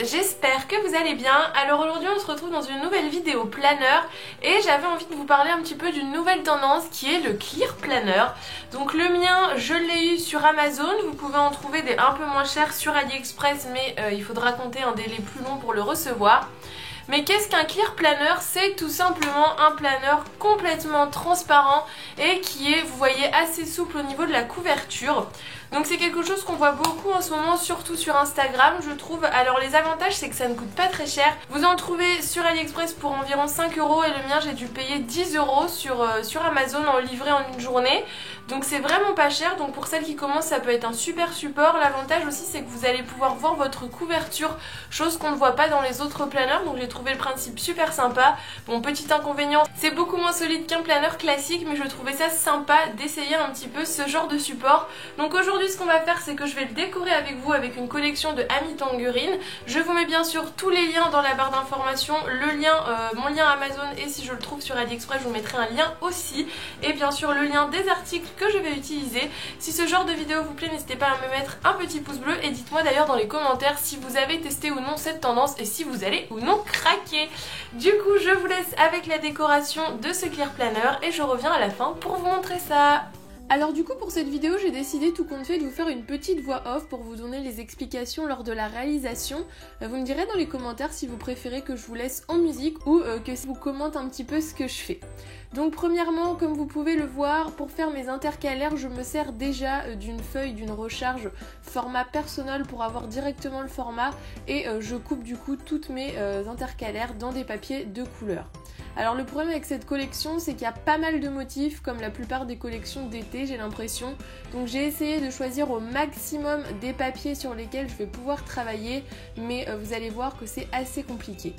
j'espère que vous allez bien. Alors aujourd'hui on se retrouve dans une nouvelle vidéo planeur et j'avais envie de vous parler un petit peu d'une nouvelle tendance qui est le clear planner. Donc le mien je l'ai eu sur Amazon, vous pouvez en trouver des un peu moins chers sur AliExpress mais il faudra compter un délai plus long pour le recevoir. Mais qu'est-ce qu'un clear planner? C'est tout simplement un planeur complètement transparent et qui est, vous voyez, assez souple au niveau de la couverture. Donc c'est quelque chose qu'on voit beaucoup en ce moment, surtout sur Instagram je trouve. Alors les avantages c'est que ça ne coûte pas très cher. Vous en trouvez sur AliExpress pour environ 5 € et le mien j'ai dû payer 10 € sur Amazon en livré en une journée. Donc c'est vraiment pas cher, donc pour celles qui commencent ça peut être un super support. L'avantage aussi c'est que vous allez pouvoir voir votre couverture, chose qu'on ne voit pas dans les autres planeurs, donc j'ai trouvé le principe super sympa. Bon, petit inconvénient, c'est beaucoup moins solide qu'un planeur classique, mais je trouvais ça sympa d'essayer un petit peu ce genre de support. Donc aujourd'hui ce qu'on va faire c'est que je vais le décorer avec vous avec une collection de Amy Tangerine. Je vous mets bien sûr tous les liens dans la barre d'informations, le lien, mon lien Amazon, et si je le trouve sur AliExpress je vous mettrai un lien aussi, et bien sûr le lien des articles que je vais utiliser. Si ce genre de vidéo vous plaît, n'hésitez pas à me mettre un petit pouce bleu et dites-moi d'ailleurs dans les commentaires si vous avez testé ou non cette tendance et si vous allez ou non craquer. Du coup je vous laisse avec la décoration de ce clear planner et je reviens à la fin pour vous montrer ça. Alors du coup pour cette vidéo j'ai décidé tout compte fait de vous faire une petite voix off pour vous donner les explications lors de la réalisation. Vous me direz dans les commentaires si vous préférez que je vous laisse en musique ou que si vous commentez un petit peu ce que je fais. Donc premièrement, comme vous pouvez le voir, pour faire mes intercalaires je me sers déjà d'une feuille d'une recharge format personnel pour avoir directement le format et je coupe du coup toutes mes intercalaires dans des papiers de couleur. Alors le problème avec cette collection c'est qu'il y a pas mal de motifs comme la plupart des collections d'été j'ai l'impression. Donc j'ai essayé de choisir au maximum des papiers sur lesquels je vais pouvoir travailler mais vous allez voir que c'est assez compliqué.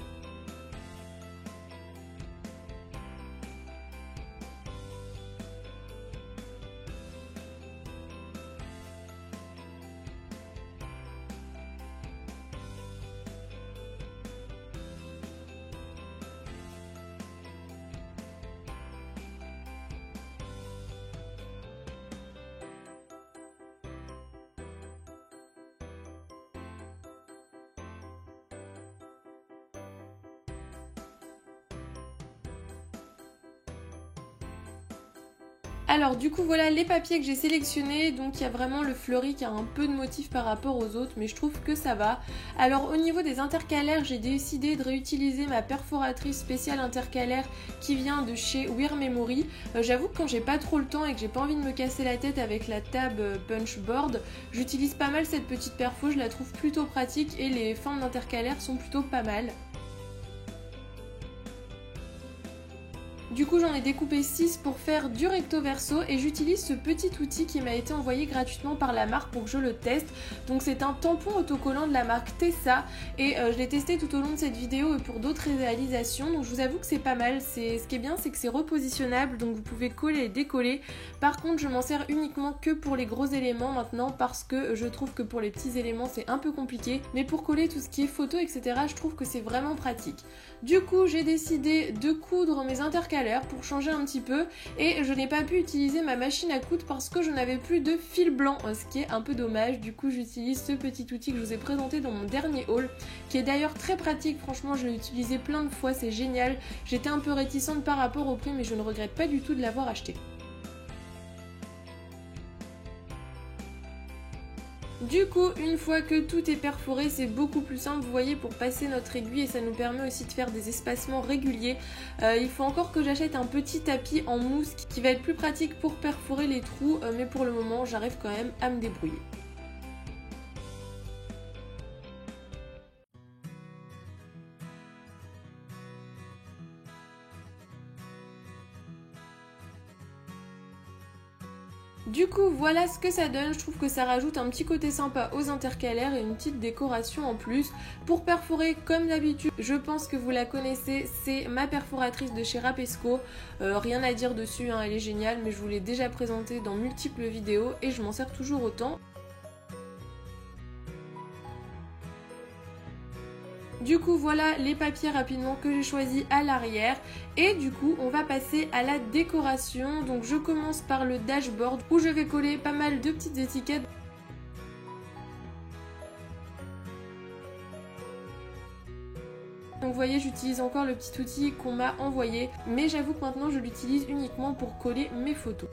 Alors du coup voilà les papiers que j'ai sélectionnés, donc il y a vraiment le fleuri qui a un peu de motif par rapport aux autres mais je trouve que ça va. Alors au niveau des intercalaires j'ai décidé de réutiliser ma perforatrice spéciale intercalaire qui vient de chez Wear Memory. J'avoue que quand j'ai pas trop le temps et que j'ai pas envie de me casser la tête avec la table punch board, j'utilise pas mal cette petite perfo, je la trouve plutôt pratique et les formes d'intercalaires sont plutôt pas mal. Du coup j'en ai découpé 6 pour faire du recto verso et j'utilise ce petit outil qui m'a été envoyé gratuitement par la marque pour que je le teste. Donc c'est un tampon autocollant de la marque Tessa et je l'ai testé tout au long de cette vidéo et pour d'autres réalisations. Donc je vous avoue que c'est pas mal, ce qui est bien c'est que c'est repositionnable donc vous pouvez coller et décoller. Par contre je m'en sers uniquement que pour les gros éléments maintenant parce que je trouve que pour les petits éléments c'est un peu compliqué. Mais pour coller tout ce qui est photo etc je trouve que c'est vraiment pratique. Du coup j'ai décidé de coudre mes intercalaires pour changer un petit peu et je n'ai pas pu utiliser ma machine à coudre parce que je n'avais plus de fil blanc, ce qui est un peu dommage. Du coup j'utilise ce petit outil que je vous ai présenté dans mon dernier haul qui est d'ailleurs très pratique, franchement je l'ai utilisé plein de fois, c'est génial. J'étais un peu réticente par rapport au prix mais je ne regrette pas du tout de l'avoir acheté. Du coup, une fois que tout est perforé, c'est beaucoup plus simple, vous voyez, pour passer notre aiguille et ça nous permet aussi de faire des espacements réguliers. Il faut encore que j'achète un petit tapis en mousse qui va être plus pratique pour perforer les trous, mais pour le moment, j'arrive quand même à me débrouiller. Du coup voilà ce que ça donne, je trouve que ça rajoute un petit côté sympa aux intercalaires et une petite décoration en plus. Pour perforer comme d'habitude, je pense que vous la connaissez, c'est ma perforatrice de chez Rapesco. Rien à dire dessus, hein, elle est géniale mais je vous l'ai déjà présentée dans multiples vidéos et je m'en sers toujours autant. Du coup voilà les papiers rapidement que j'ai choisis à l'arrière et du coup on va passer à la décoration. Donc je commence par le dashboard où je vais coller pas mal de petites étiquettes. Donc vous voyez, j'utilise encore le petit outil qu'on m'a envoyé, mais j'avoue que maintenant je l'utilise uniquement pour coller mes photos.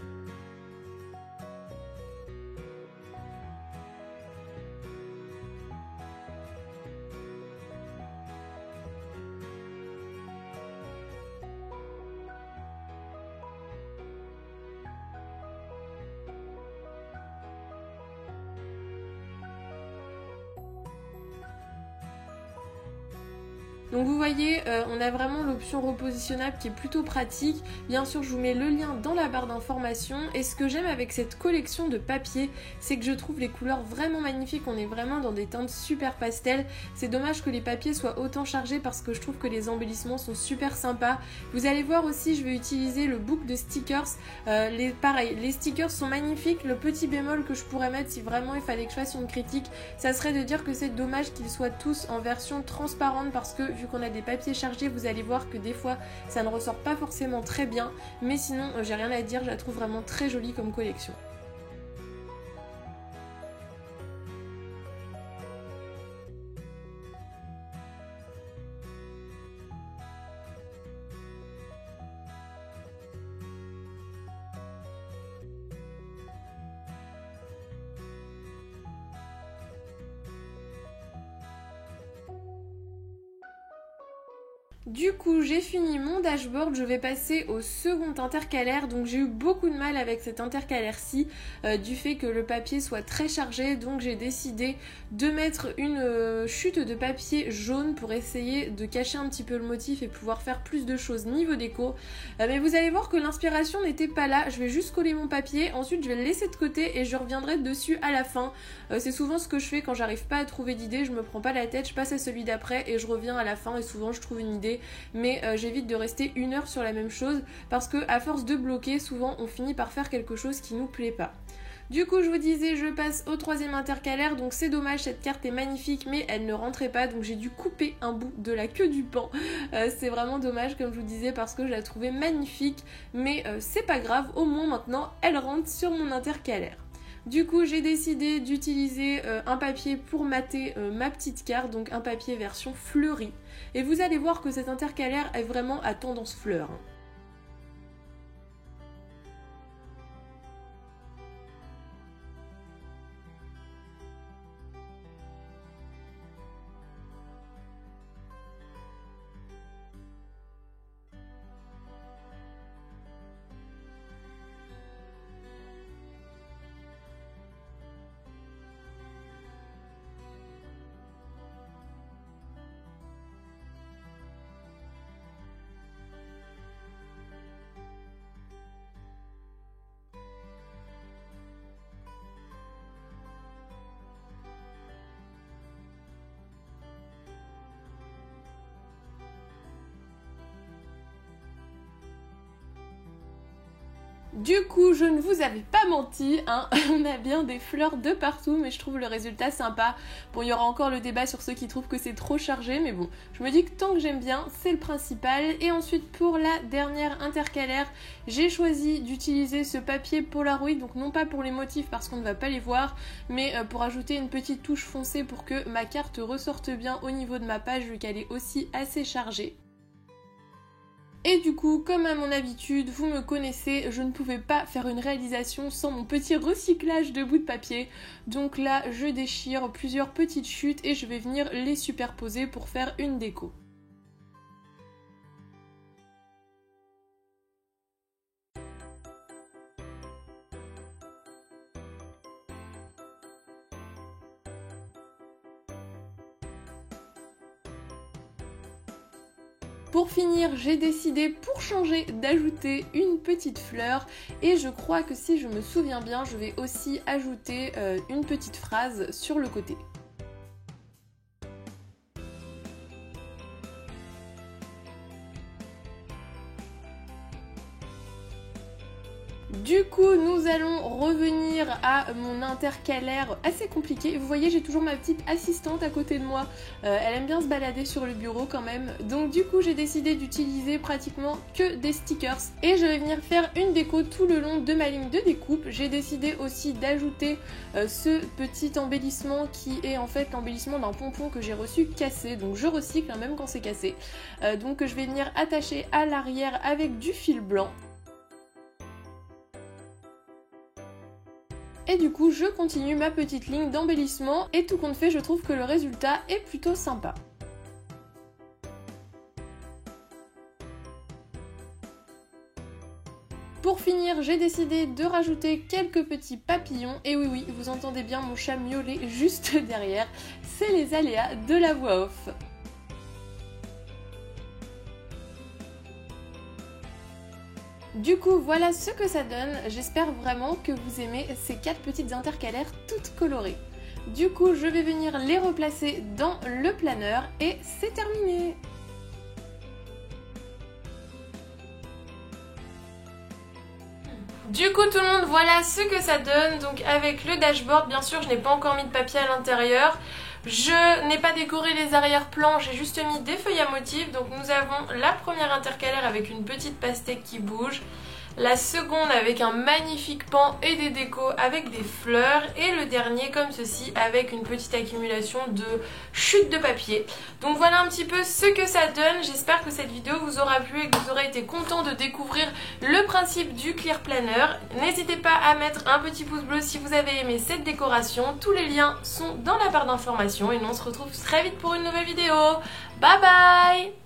Donc vous voyez, on a vraiment l'option repositionnable qui est plutôt pratique. Bien sûr, je vous mets le lien dans la barre d'informations. Et ce que j'aime avec cette collection de papier, c'est que je trouve les couleurs vraiment magnifiques. On est vraiment dans des teintes super pastel. C'est dommage que les papiers soient autant chargés parce que je trouve que les embellissements sont super sympas. Vous allez voir aussi, je vais utiliser le book de stickers. Pareil, les stickers sont magnifiques. Le petit bémol que je pourrais mettre si vraiment il fallait que je fasse une critique, ça serait de dire que c'est dommage qu'ils soient tous en version transparente parce que vu qu'on a des papiers chargés, vous allez voir que des fois ça ne ressort pas forcément très bien, mais sinon j'ai rien à dire, je la trouve vraiment très jolie comme collection. Du coup, j'ai fini mon dashboard, je vais passer au second intercalaire. Donc j'ai eu beaucoup de mal avec cet intercalaire-ci, du fait que le papier soit très chargé. Donc j'ai décidé de mettre une chute de papier jaune pour essayer de cacher un petit peu le motif et pouvoir faire plus de choses niveau déco. Mais vous allez voir que l'inspiration n'était pas là. Je vais juste coller mon papier, ensuite je vais le laisser de côté et je reviendrai dessus à la fin. C'est souvent ce que je fais quand j'arrive pas à trouver d'idée, je me prends pas la tête, je passe à celui d'après et je reviens à la fin et souvent je trouve une idée. Mais j'évite de rester 1 heure sur la même chose parce que à force de bloquer, souvent on finit par faire quelque chose qui nous plaît pas. Du coup, je vous disais, je passe au troisième intercalaire, donc c'est dommage, cette carte est magnifique, mais elle ne rentrait pas, donc j'ai dû couper un bout de la queue du pan. C'est vraiment dommage, comme je vous disais, parce que je la trouvais magnifique, mais c'est pas grave, au moins maintenant, elle rentre sur mon intercalaire. Du coup, j'ai décidé d'utiliser un papier pour mater ma petite carte, donc un papier version fleurie. Et vous allez voir que cet intercalaire est vraiment à tendance fleur. Du coup, je ne vous avais pas menti, hein. On a bien des fleurs de partout, mais je trouve le résultat sympa. Bon, il y aura encore le débat sur ceux qui trouvent que c'est trop chargé, mais bon, je me dis que tant que j'aime bien, c'est le principal. Et ensuite, pour la dernière intercalaire, j'ai choisi d'utiliser ce papier Polaroid, donc non pas pour les motifs parce qu'on ne va pas les voir, mais pour ajouter une petite touche foncée pour que ma carte ressorte bien au niveau de ma page, vu qu'elle est aussi assez chargée. Et du coup, comme à mon habitude, vous me connaissez, je ne pouvais pas faire une réalisation sans mon petit recyclage de bouts de papier. Donc là, je déchire plusieurs petites chutes et je vais venir les superposer pour faire une déco. Pour finir, j'ai décidé, pour changer, d'ajouter une petite fleur et je crois que si je me souviens bien, je vais aussi ajouter une petite phrase sur le côté. Du coup, nous allons revenir à mon intercalaire assez compliqué. Vous voyez, j'ai toujours ma petite assistante à côté de moi. Elle aime bien se balader sur le bureau quand même. Donc du coup, j'ai décidé d'utiliser pratiquement que des stickers. Et je vais venir faire une déco tout le long de ma ligne de découpe. J'ai décidé aussi d'ajouter ce petit embellissement qui est en fait l'embellissement d'un pompon que j'ai reçu cassé. Donc je recycle hein, même quand c'est cassé. Donc je vais venir attacher à l'arrière avec du fil blanc. Et du coup, je continue ma petite ligne d'embellissement et tout compte fait, je trouve que le résultat est plutôt sympa. Pour finir, j'ai décidé de rajouter quelques petits papillons. Et oui, vous entendez bien mon chat miauler juste derrière. C'est les aléas de la voix off. Du coup, voilà ce que ça donne. J'espère vraiment que vous aimez ces 4 petites intercalaires toutes colorées. Du coup, je vais venir les replacer dans le planeur et c'est terminé. Du coup tout le monde, voilà ce que ça donne. Donc avec le dashboard, bien sûr je n'ai pas encore mis de papier à l'intérieur. Je n'ai pas décoré les arrière-plans, j'ai juste mis des feuilles à motifs. Donc nous avons la première intercalaire avec une petite pastèque qui bouge. La seconde avec un magnifique pan et des décos avec des fleurs. Et le dernier comme ceci avec une petite accumulation de chutes de papier. Donc voilà un petit peu ce que ça donne. J'espère que cette vidéo vous aura plu et que vous aurez été content de découvrir le principe du clear planner. N'hésitez pas à mettre un petit pouce bleu si vous avez aimé cette décoration. Tous les liens sont dans la barre d'informations et nous on se retrouve très vite pour une nouvelle vidéo. Bye bye!